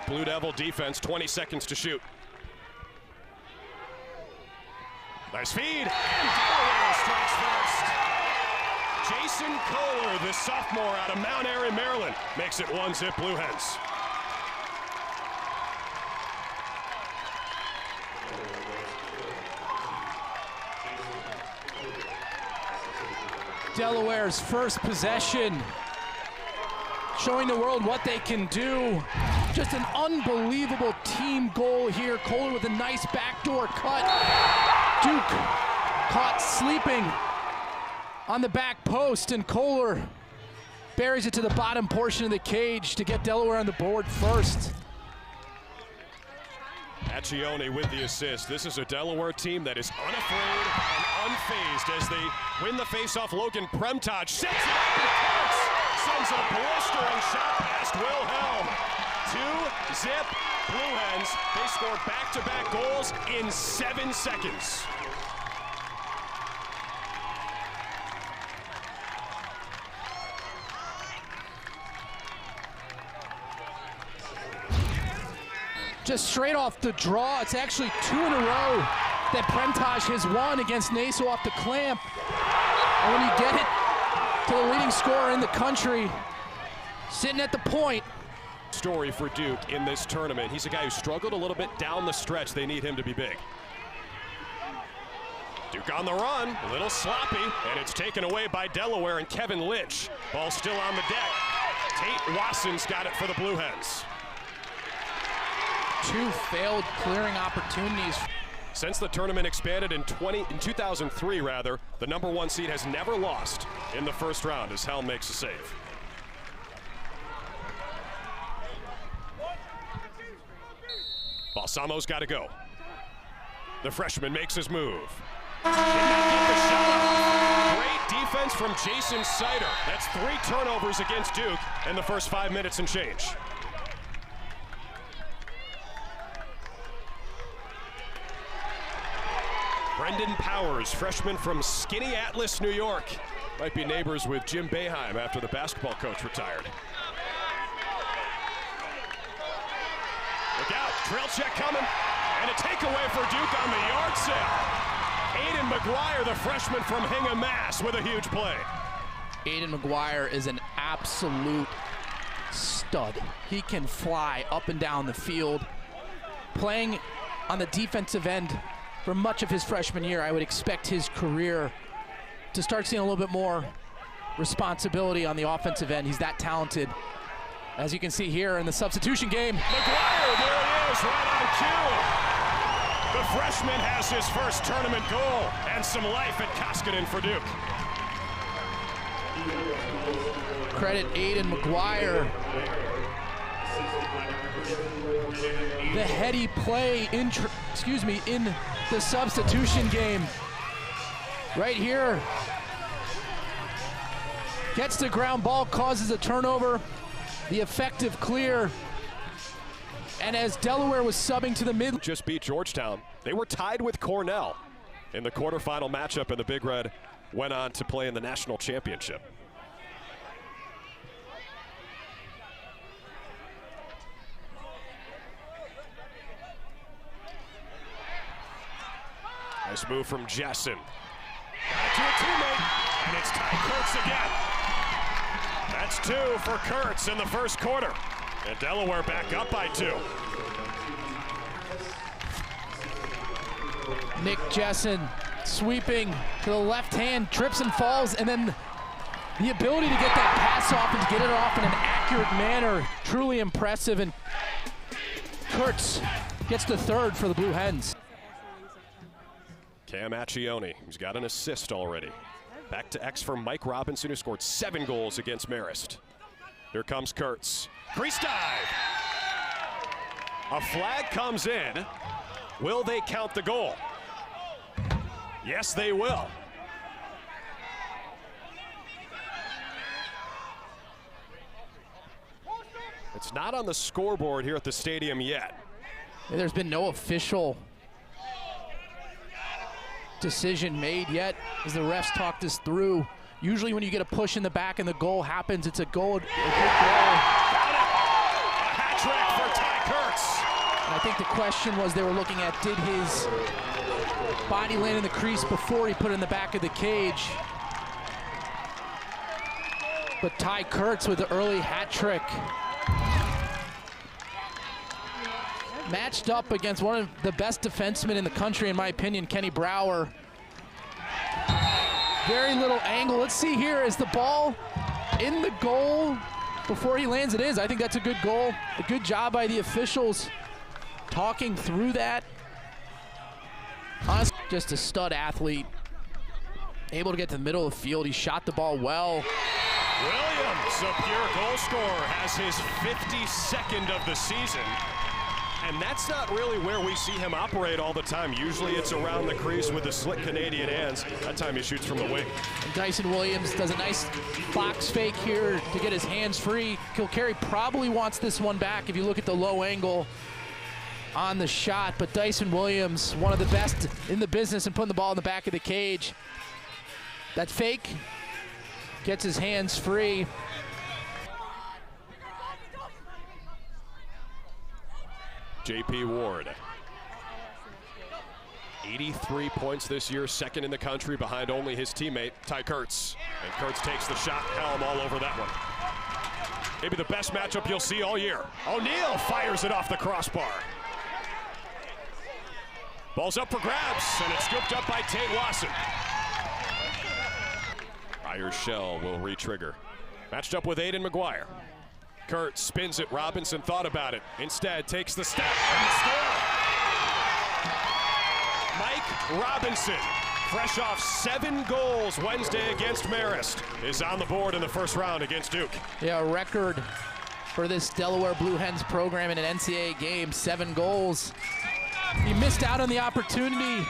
Blue Devil defense, 20 seconds to shoot. Nice feed, and Delaware strikes first. Jason Kohler, the sophomore out of Mount Airy, Maryland, makes it 1-zip Blue Hens. Delaware's first possession, showing the world what they can do. Just an unbelievable team goal here. Kohler with a nice backdoor cut. Duke caught sleeping on the back post, and Kohler buries it to the bottom portion of the cage to get Delaware on the board first. Accioni with the assist. This is a Delaware team that is unafraid and unfazed as they win the faceoff. Logan Premtaj sets it up and cuts. Sends a blistering shot past Wilhelm. 2-zip Blue Hens. They score back-to-back goals in 7 seconds. Just straight off the draw, it's actually 2 in a row that Premtaj has won against Naso off the clamp. And when you get it to the leading scorer in the country, sitting at the point. Story for Duke in this tournament. He's a guy who struggled a little bit down the stretch. They need him to be big. Duke on the run, a little sloppy, and it's taken away by Delaware and Kevin Lynch. Ball still on the deck. Tate Watson's got it for the Blue Hens. 2 failed clearing opportunities. Since the tournament expanded in 2003, the number 1 seed has never lost in the first round as Helm makes a save. Balsamo's got to go. The freshman makes his move. Did not get the shot off. Great defense from Jason Sider. That's 3 turnovers against Duke in the first 5 minutes and change. Brendan Powers, freshman from Skinny Atlas, New York. Might be neighbors with Jim Boeheim after the basketball coach retired. Look out, trail check coming. And a takeaway for Duke on the yard sale. Aiden McGuire, the freshman from Hingham, Mass, with a huge play. Aiden McGuire is an absolute stud. He can fly up and down the field. Playing on the defensive end for much of his freshman year, I would expect his career to start seeing a little bit more responsibility on the offensive end. He's that talented. As you can see here in the substitution game. McGuire, there he is, right on cue. The freshman has his first tournament goal and some life at Koskinen for Duke. Credit Aiden McGuire. The heady play in the substitution game. Right here. Gets the ground ball, causes a turnover. The effective clear. And as Delaware was subbing to the mid. Just beat Georgetown. They were tied with Cornell in the quarterfinal matchup, and the Big Red went on to play in the national championship. Nice move from Jessen. To a teammate, and it's Ty Kurtz again. That's 2 for Kurtz in the first quarter. And Delaware back up by 2. Nick Jessen sweeping to the left hand, trips and falls, and then the ability to get that pass off and to get it off in an accurate manner, truly impressive. And Kurtz gets the 3rd for the Blue Hens. Cam Accioni, who's got an assist already. Back to X for Mike Robinson, who scored 7 goals against Marist. Here comes Kurtz. Crease dive. A flag comes in. Will they count the goal? Yes, they will. It's not on the scoreboard here at the stadium yet. There's been no official decision made yet as the refs talk this through. Usually when you get a push in the back and the goal happens, it's a goal. A good goal. Got it. A hat trick for Ty Kurtz. think the question was they were looking at, did his body land in the crease before he put it in the back of the cage? But Ty Kurtz with the early hat trick. Matched up against one of the best defensemen in the country, in my opinion, Kenny Brower. Very little angle. Let's see here, is the ball in the goal before he lands? It is. I think that's a good goal. A good job by the officials talking through that. Honestly, just a stud athlete. Able to get to the middle of the field. He shot the ball well. Williams, a pure goal scorer, has his 52nd of the season. And that's not really where we see him operate all the time. Usually it's around the crease with the slick Canadian hands. That time he shoots from the wing. And Dyson Williams does a nice box fake here to get his hands free. Kilcarry probably wants this one back if you look at the low angle on the shot. But Dyson Williams, one of the best in the business in putting the ball in the back of the cage. That fake gets his hands free. J.P. Ward, 83 points this year, second in the country behind only his teammate, Ty Kurtz. And Kurtz takes the shot, Helm all over that one. Maybe the best matchup you'll see all year. O'Neal fires it off the crossbar. Ball's up for grabs, and it's scooped up by Tate Lawson. Ayer's shell will re-trigger. Matched up with Aiden McGuire. Kurtz spins it, Robinson thought about it. Instead, takes the step and score. Mike Robinson, fresh off 7 goals Wednesday against Marist, is on the board in the first round against Duke. Yeah, a record for this Delaware Blue Hens program in an NCAA game, 7 goals. He missed out on the opportunity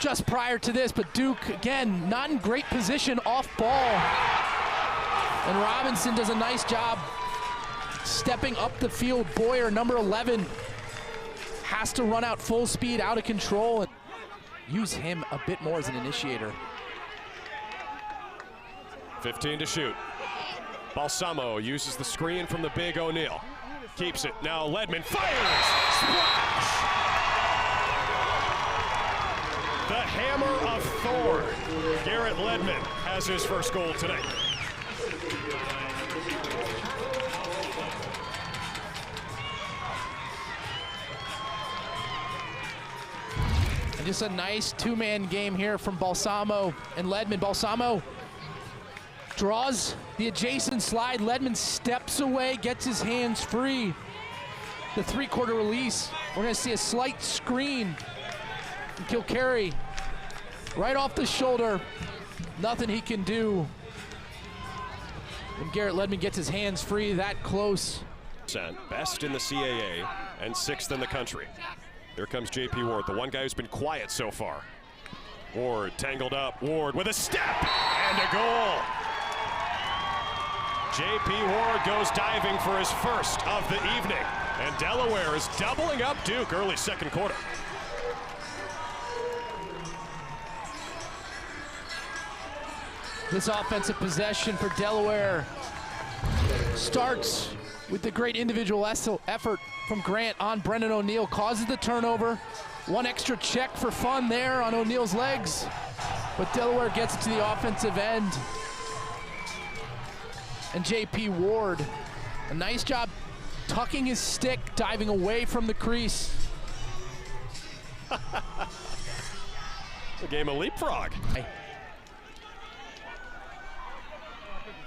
just prior to this, but Duke, again, not in great position off ball. And Robinson does a nice job stepping up the field. Boyer, number 11, has to run out full speed, out of control, and use him a bit more as an initiator. 15 to shoot. Balsamo uses the screen from the big O'Neal. Keeps it. Now Ledman fires! Splash! The hammer of Thor. Garrett Ledman has his first goal tonight. And just a nice two-man game here from Balsamo and Ledman. Balsamo draws the adjacent slide. Ledman steps away, gets his hands free. The three-quarter release. We're going to see a slight screen. And Kilcarry right off the shoulder. Nothing he can do. And Garrett Ledman gets his hands free that close. Best in the CAA and 6th in the country. Here comes J.P. Ward, the one guy who's been quiet so far. Ward tangled up. Ward with a step and a goal. J.P. Ward goes diving for his first of the evening. And Delaware is doubling up Duke early second quarter. This offensive possession for Delaware starts with the great individual effort from Grant on Brendan O'Neal, causes the turnover. One extra check for fun there on O'Neal's legs, but Delaware gets it to the offensive end. And J.P. Ward, a nice job tucking his stick, diving away from the crease. A game of leapfrog.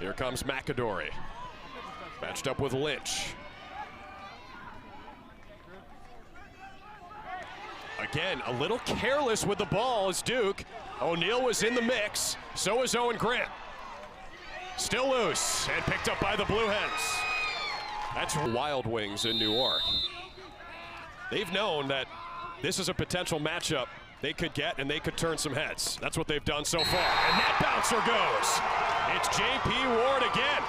Here comes McAdory. Matched up with Lynch. Again, a little careless with the ball as Duke. O'Neal was in the mix, so is Owen Grant. Still loose and picked up by the Blue Hens. That's Wild Wings in New York. They've known that this is a potential matchup they could get and they could turn some heads. That's what they've done so far. And that bouncer goes. It's J.P. Ward again.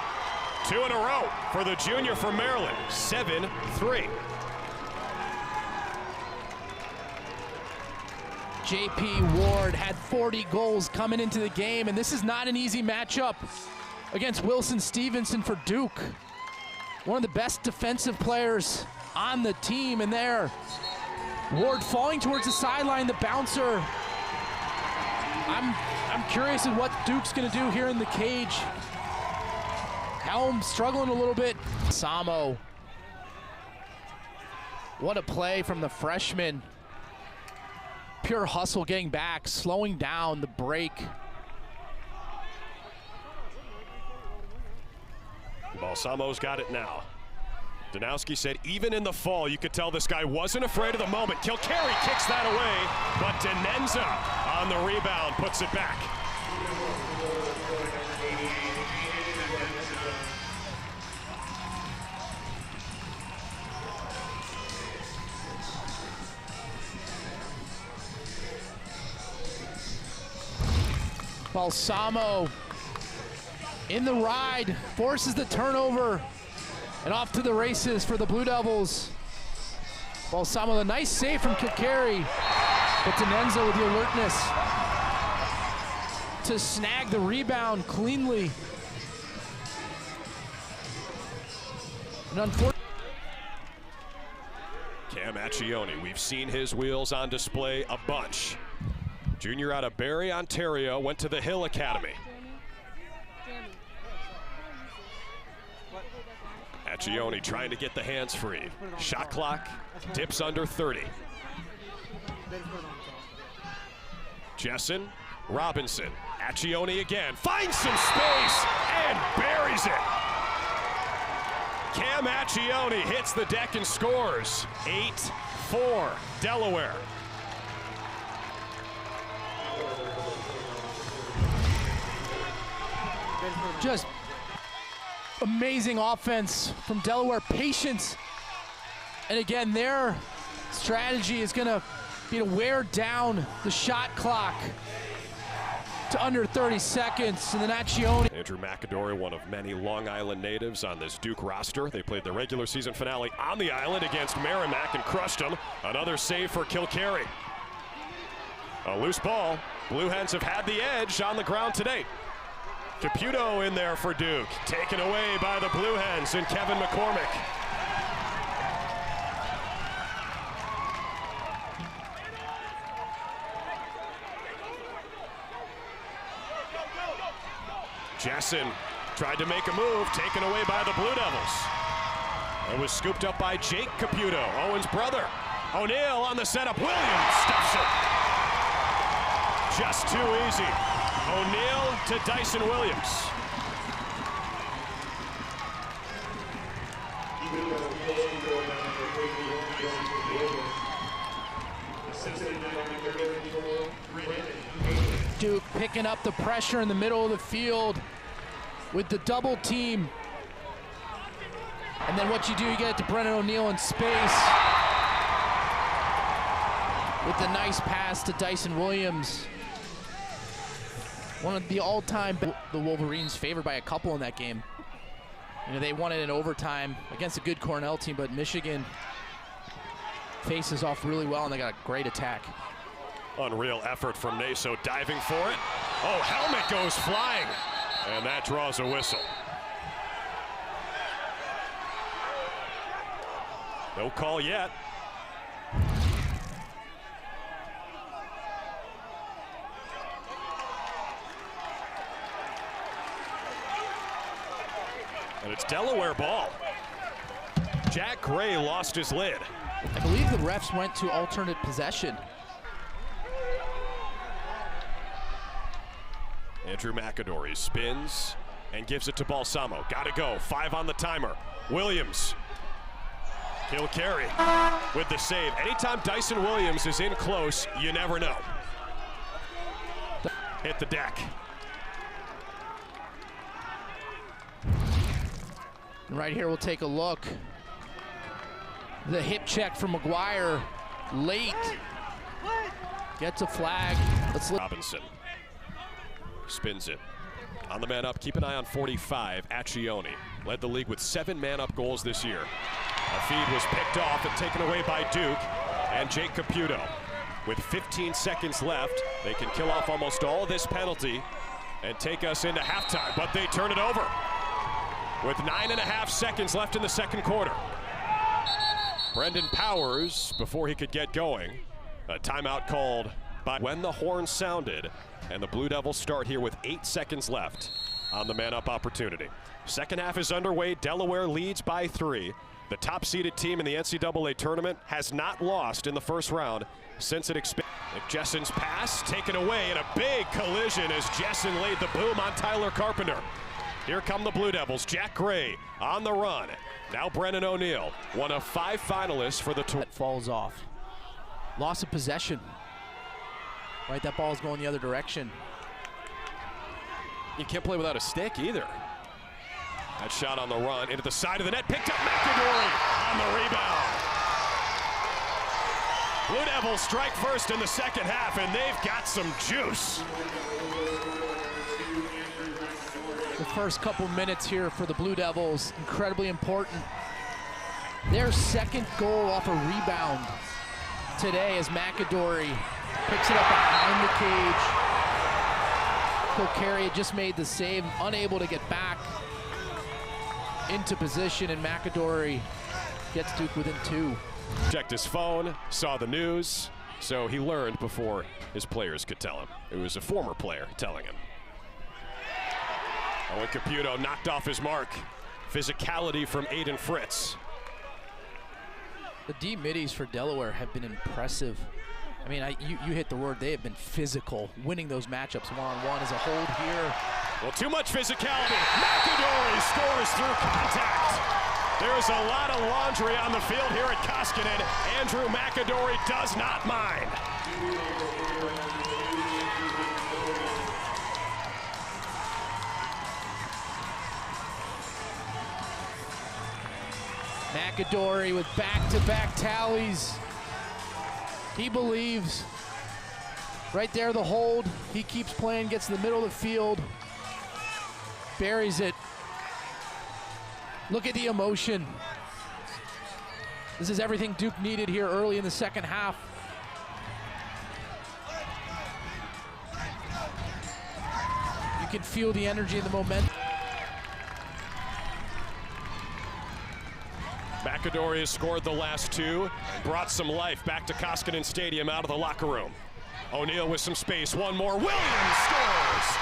2 in a row for the junior from Maryland. 7-3. J.P. Ward had 40 goals coming into the game, and this is not an easy matchup against Wilson Stevenson for Duke. One of the best defensive players on the team, and there, Ward falling towards the sideline, the bouncer. I'm curious at what Duke's gonna do here in the cage. Helm struggling a little bit. Samo. What a play from the freshman. Pure hustle getting back, slowing down the break. Balsamo's got it now. Danowski said even in the fall, you could tell this guy wasn't afraid of the moment. Kilcarry kicks that away, but Denenza on the rebound puts it back. Balsamo in the ride, forces the turnover, and off to the races for the Blue Devils. Balsamo, a nice save from Kilcarry, but Denenza with the alertness to snag the rebound cleanly. Cam Accioni, we've seen his wheels on display a bunch. Junior out of Barrie, Ontario, went to the Hill Academy. Accioni trying to get the hands free. Shot clock dips under 30. Jessen, Robinson, Accioni again, finds some space and buries it. Cam Accioni hits the deck and scores. 8-4, Delaware. Just amazing offense from Delaware, patience. And again, their strategy is gonna be to wear down the shot clock to under 30 seconds, and then Accioni. Andrew McAdory, one of many Long Island natives on this Duke roster. They played the regular season finale on the island against Merrimack and crushed them. Another save for Kilcarry. A loose ball. Blue Hens have had the edge on the ground today. Caputo in there for Duke, taken away by the Blue Hens and Kevin McCormick. Jessen tried to make a move, taken away by the Blue Devils. It was scooped up by Jake Caputo, Owen's brother. O'Neal on the setup, Williams stuffs it. Just too easy. O'Neal to Dyson Williams. Duke picking up the pressure in the middle of the field with the double team. And then what you do, you get it to Brennan O'Neal in space with the nice pass to Dyson Williams. One of the all-time, the Wolverines favored by a couple in that game. You know, they won it in overtime against a good Cornell team, but Michigan faces off really well, and they got a great attack. Unreal effort from Naso, diving for it. Oh, helmet goes flying, and that draws a whistle. No call yet. And it's Delaware ball. Jack Gray lost his lid. I believe the refs went to alternate possession. Andrew McAdory spins and gives it to Balsamo. Gotta go, 5 on the timer. Williams. Kilcarry with the save. Anytime Dyson Williams is in close, you never know. Hit the deck. Right here, we'll take a look. The hip check from McGuire, late. Gets a flag. Robinson spins it. On the man up, keep an eye on 45, Accioni. Led the league with 7 man-up goals this year. A feed was picked off and taken away by Duke and Jake Caputo. With 15 seconds left, they can kill off almost all of this penalty and take us into halftime, but they turn it over with 9.5 seconds left in the second quarter. Brendan Powers, before he could get going, a timeout called by when the horn sounded, and the Blue Devils start here with 8 seconds left on the man-up opportunity. Second half is underway. Delaware leads by 3. The top-seeded team in the NCAA tournament has not lost in the first round since it expanded. Jessen's pass taken away, and a big collision as Jessen laid the boom on Tyler Carpenter. Here come the Blue Devils. Jack Gray on the run. Now Brennan O'Neill, one of 5 finalists for the tour. That falls off. Loss of possession. Right, that ball is going the other direction. You can't play without a stick either. That shot on the run into the side of the net, picked up McAdory on the rebound. Blue Devils strike first in the second half, and they've got some juice. The first couple minutes here for the Blue Devils, incredibly important. Their second goal off a rebound today as McAdory picks it up behind the cage. Kokari had just made the save, unable to get back into position, and McAdory gets Duke within 2. Checked his phone, saw the news, so he learned before his players could tell him. It was a former player telling him. Owen Caputo knocked off his mark. Physicality from Aiden Fritz. The D-middies for Delaware have been impressive. I mean, you hit the word. They have been physical, winning those matchups one-on-one. As a hold here. Well, too much physicality. McAdory scores through contact. There is a lot of laundry on the field here at Koskinen. Andrew McAdory does not mind. McAdory with back-to-back tallies. He believes. Right there, the hold. He keeps playing, gets in the middle of the field, buries it. Look at the emotion. This is everything Duke needed here early in the second half. You can feel the energy and the momentum. McAdory has scored the last 2, brought some life back to Koskinen Stadium out of the locker room. O'Neill with some space, one more, Williams scores!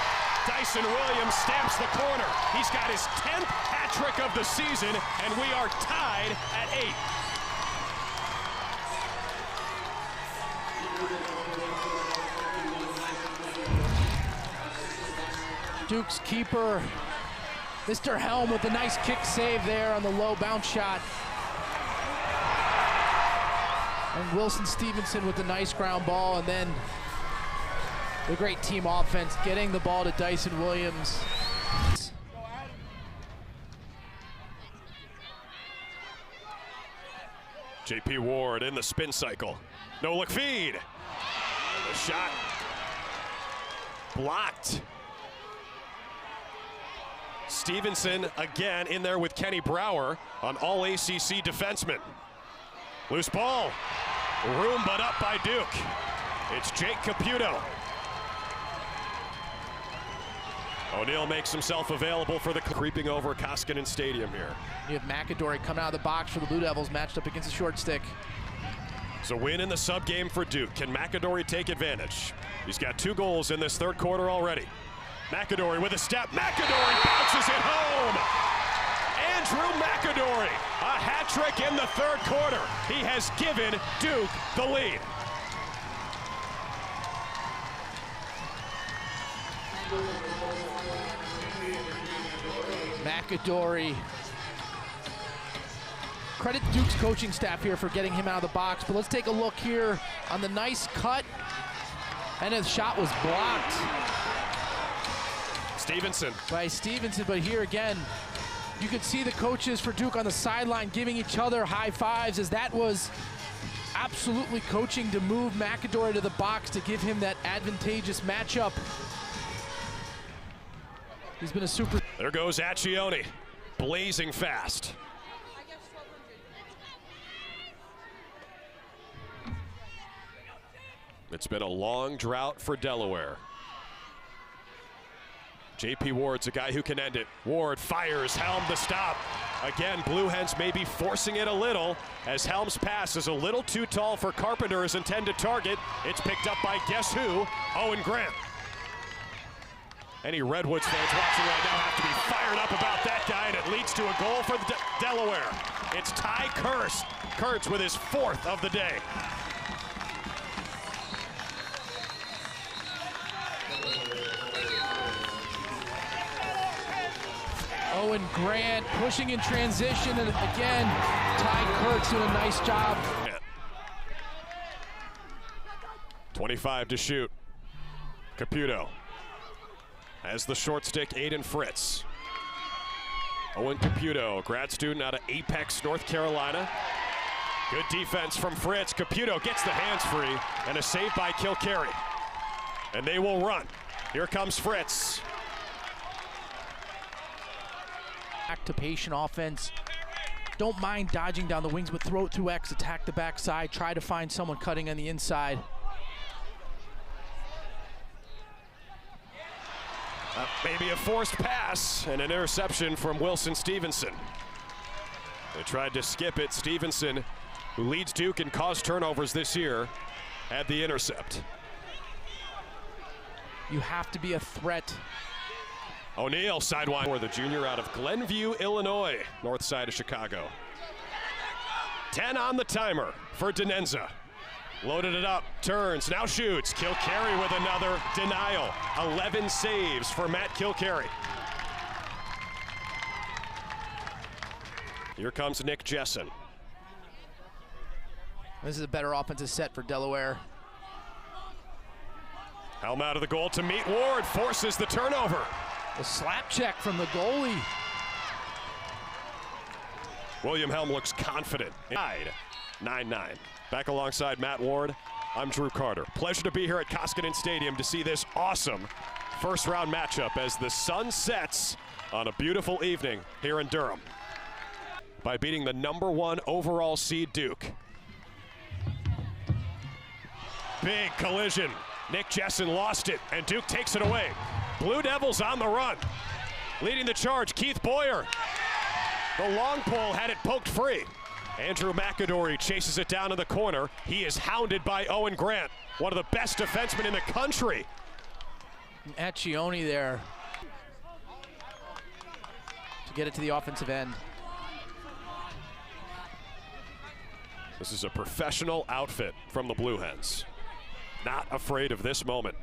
Dyson Williams stamps the corner. He's got his 10th hat trick of the season, and we are tied at 8. Duke's keeper, Mr. Helm, with a nice kick save there on the low bounce shot. And Wilson Stevenson with a nice ground ball, and then the great team offense getting the ball to Dyson Williams. J.P. Ward in the spin cycle. No look feed. The shot blocked. Stevenson again in there with Kenny Brower, an all-ACC defenseman. Loose ball. Room but up by Duke. It's Jake Caputo. O'Neill makes himself available for the creeping over Koskinen Stadium here. You have McAdory coming out of the box for the Blue Devils, matched up against the short stick. It's a win in the sub game for Duke. Can McAdory take advantage? He's got 2 goals in this third quarter already. McAdory with a step. McAdory bounces it home. Andrew McAdory, a hat trick in the third quarter. He has given Duke the lead. McAdory. Credit Duke's coaching staff here for getting him out of the box, but let's take a look here on the nice cut, and his shot was blocked. Stevenson. By Stevenson, but here again, you could see the coaches for Duke on the sideline giving each other high fives, as that was absolutely coaching to move McAdory to the box to give him that advantageous matchup. He's been a super. There goes Accioni, blazing fast. It's been a long drought for Delaware. J.P. Ward's a guy who can end it. Ward fires, Helm the stop. Again, Blue Hens may be forcing it a little as Helms' pass is a little too tall for Carpenter's intended target. It's picked up by guess who? Owen Grant. Any Redwoods fans watching right now have to be fired up about that guy, and it leads to a goal for Delaware. It's Ty Kurtz with his 4th of the day. Owen Grant pushing in transition, and again, Ty Kurtz doing a nice job. 25 to shoot. Caputo has the short stick, Aiden Fritz. Owen Caputo, grad student out of Apex, North Carolina. Good defense from Fritz. Caputo gets the hands free, and a save by Kilcarry. And they will run. Here comes Fritz. Back to patient offense. Don't mind dodging down the wings, but throw it through X, attack the backside, try to find someone cutting on the inside. Maybe a forced pass and an interception from Wilson Stevenson. They tried to skip it. Stevenson, who leads Duke and caused turnovers this year, had the intercept. You have to be a threat. O'Neal sideline for the junior out of Glenview, Illinois, north side of Chicago. 10 on the timer for Denenza. Loaded it up, turns, now shoots. Kilcarry with another denial. 11 saves for Matt Kilcarry. Here comes Nick Jessen. This is a better offensive set for Delaware. Helm out of the goal to meet Ward, forces the turnover. A slap check from the goalie. William Helm looks confident. 9-9. Back alongside Matt Ward, I'm Drew Carter. Pleasure to be here at Koskinen Stadium to see this awesome first-round matchup as the sun sets on a beautiful evening here in Durham by beating the #1 overall seed Duke. Big collision. Nick Jessen lost it, and Duke takes it away. Blue Devils on the run. Leading the charge, Keith Boyer. The long pole had it poked free. Andrew McAdory chases it down in the corner. He is hounded by Owen Grant, one of the best defensemen in the country. Accioni there to get it to the offensive end. This is a professional outfit from the Blue Hens. Not afraid of this moment.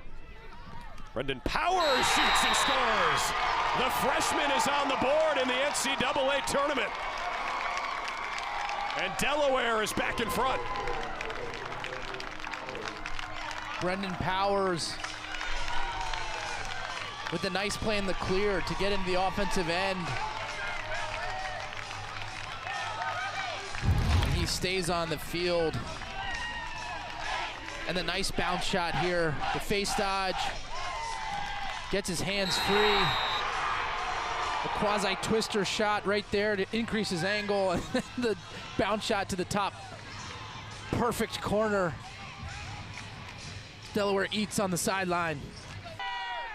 Brendan Powers shoots and scores. The freshman is on the board in the NCAA tournament. And Delaware is back in front. Brendan Powers with the nice play in the clear to get into the offensive end. And he stays on the field. And the nice bounce shot here. The face dodge. Gets his hands free. A quasi-twister shot right there to increase his angle. And then the bounce shot to the top. Perfect corner. Delaware eats on the sideline.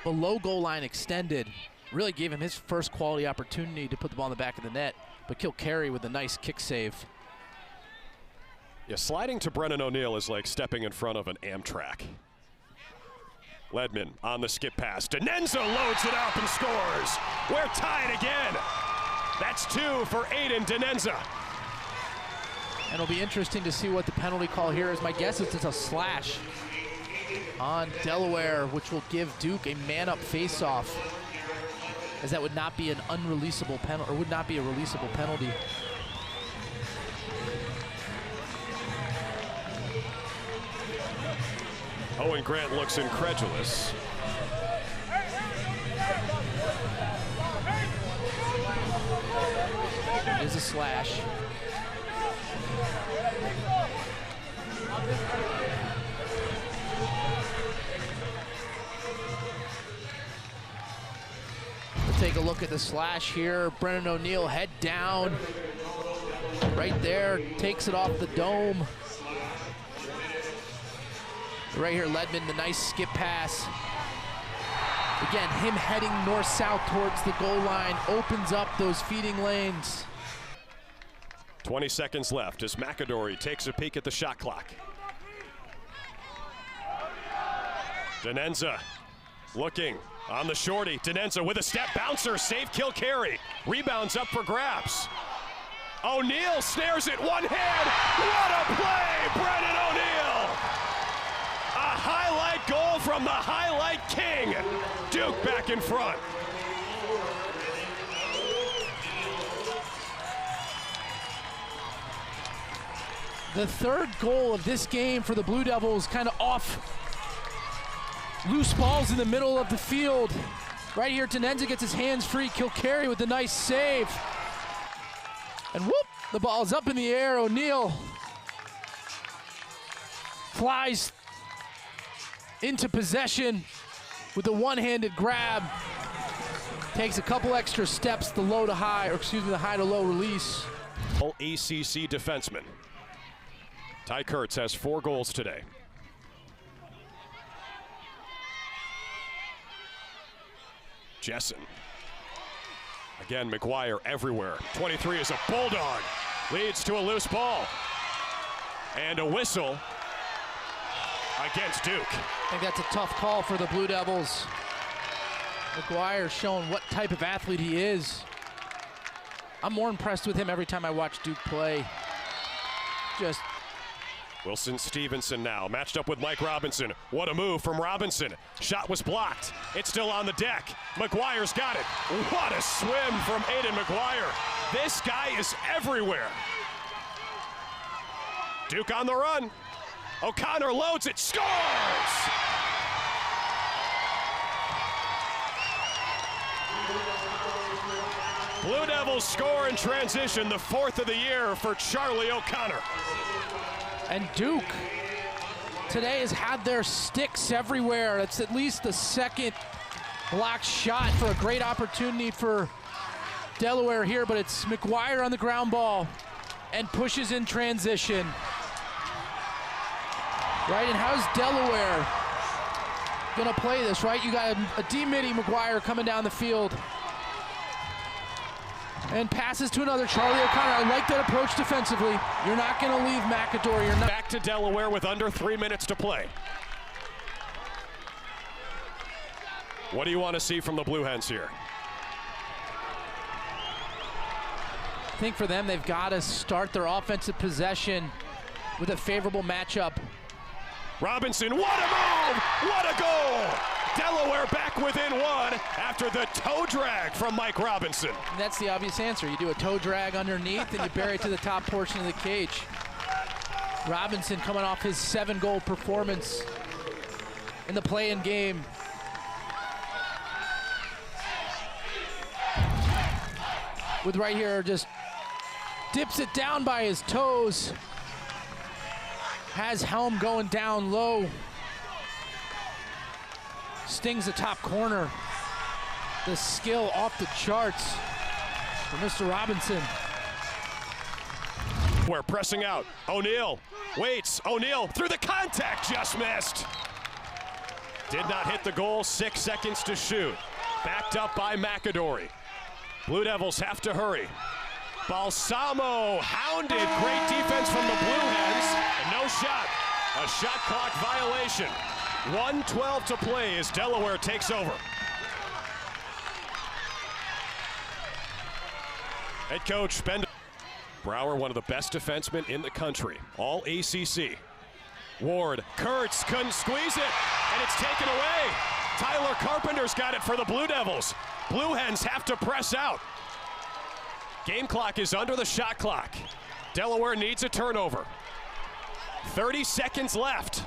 Below goal line extended. Really gave him his first quality opportunity to put the ball in the back of the net. But Kilcarry with a nice kick save. Yeah, sliding to Brennan O'Neal is like stepping in front of an Amtrak. Ledman on the skip pass. Denenza loads it up and scores. We're tied again. That's 2 for Aiden Denenza. And it'll be interesting to see what the penalty call here is. My guess is it's a slash on Delaware, which will give Duke a man-up face-off, as that would not be an unreleasable penalty, or would not be a releasable penalty. Owen Grant looks incredulous. It is a slash. We'll take a look at the slash here. Brennan O'Neal head down. Right there, takes it off the dome. Right here, Ledman, the nice skip pass. Again, him heading north-south towards the goal line opens up those feeding lanes. 20 seconds left as McAdory takes a peek at the shot clock. Denenza looking on the shorty. Denenza with a step bouncer, save Kilcarry. Rebounds up for grabs. O'Neal snares it, one hand. What a play, Brennan O'Neal! A highlight goal from the highlight king. Duke back in front. The third goal of this game for the Blue Devils, kind of off loose balls in the middle of the field. Right here, Denenza gets his hands free. Kilcarry with a nice save. And whoop, the ball's up in the air. O'Neal flies into possession with a one-handed grab. Takes a couple extra steps, the low to high, or excuse me, the high to low release. All ACC defenseman. Ty Kurtz has 4 goals today. Jessen. Again, McGuire everywhere. 23 is a bulldog. Leads to a loose ball. And a whistle against Duke. I think that's a tough call for the Blue Devils. McGuire showing what type of athlete he is. I'm more impressed with him every time I watch Duke play. Just Wilson Stevenson now matched up with Mike Robinson. What a move from Robinson. Shot was blocked. It's still on the deck. McGuire's got it. What a swim from Aiden McGuire. This guy is everywhere. Duke on the run. O'Connor loads it, scores! Blue Devils score in transition, the 4th of the year for Charlie O'Connor. And Duke today has had their sticks everywhere. It's at least the second blocked shot for a great opportunity for Delaware here, but it's McGuire on the ground ball and pushes in transition. Right, and how's Delaware gonna play this, right? You got a D-Mitty McGuire coming down the field. And passes to another Charlie O'Connor. I like that approach defensively. You're not going to leave McAdory. You're not. Back to Delaware with under 3 minutes to play. What do you want to see from the Blue Hens here? I think for them, they've got to start their offensive possession with a favorable matchup. Robinson, what a move! What a goal! Delaware back within 1 after the toe drag from Mike Robinson. And that's the obvious answer. You do a toe drag underneath and you bury it to the top portion of the cage. Robinson coming off his 7-goal performance in the play-in game. With right here, just dips it down by his toes. Has Helm going down low. Stings the top corner. The skill off the charts for Mr. Robinson. We're pressing out. O'Neal waits. O'Neal through the contact, just missed. Did not hit the goal, 6 seconds to shoot. Backed up by McAdory. Blue Devils have to hurry. Balsamo hounded. Great defense from the Blue Hens. And no shot. A shot clock violation. 1:12 to play as Delaware takes over. Head coach Ben Brower, one of the best defensemen in the country, all ACC. Ward, Kurtz couldn't squeeze it, and it's taken away. Tyler Carpenter's got it for the Blue Devils. Blue Hens have to press out. Game clock is under the shot clock. Delaware needs a turnover. 30 seconds left.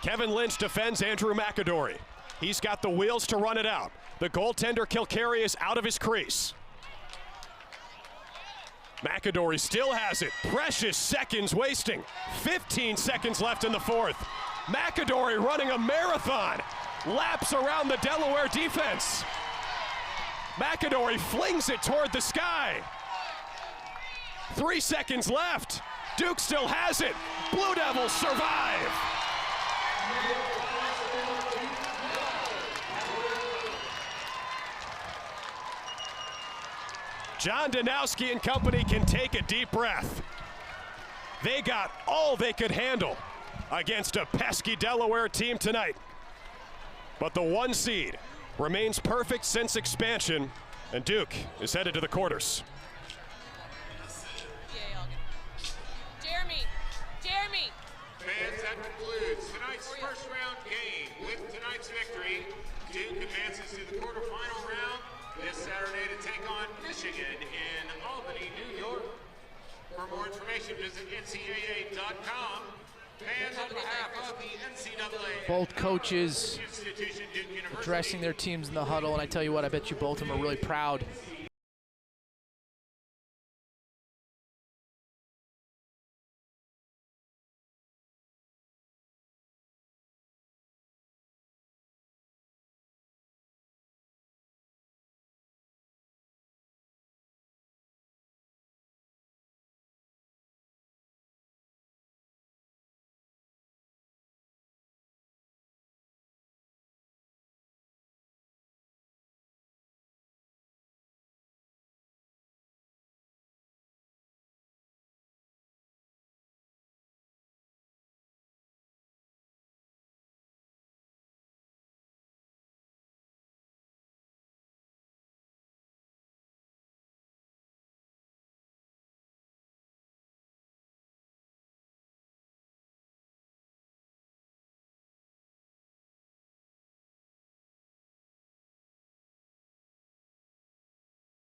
Kevin Lynch defends Andrew McAdory. He's got the wheels to run it out. The goaltender Kilcarry is out of his crease. McAdory still has it. Precious seconds wasting. 15 seconds left in the 4th. McAdory running a marathon. Laps around the Delaware defense. McAdory flings it toward the sky. 3 seconds left. Duke still has it. Blue Devils survive. John Danowski and company can take a deep breath. They got all they could handle against a pesky Delaware team tonight. But the 1 seed remains perfect since expansion, and Duke is headed to the quarters. Jeremy. Fans, that concludes tonight's first round game. With tonight's victory, Duke advances to the quarterfinal round this Saturday to take on Michigan in Albany, New York. For more information, visit ncaa.com. Fans, on behalf of the NCAA, Both coaches institution, Duke University, addressing their teams in the huddle, and I tell you what, I bet you both of them are really proud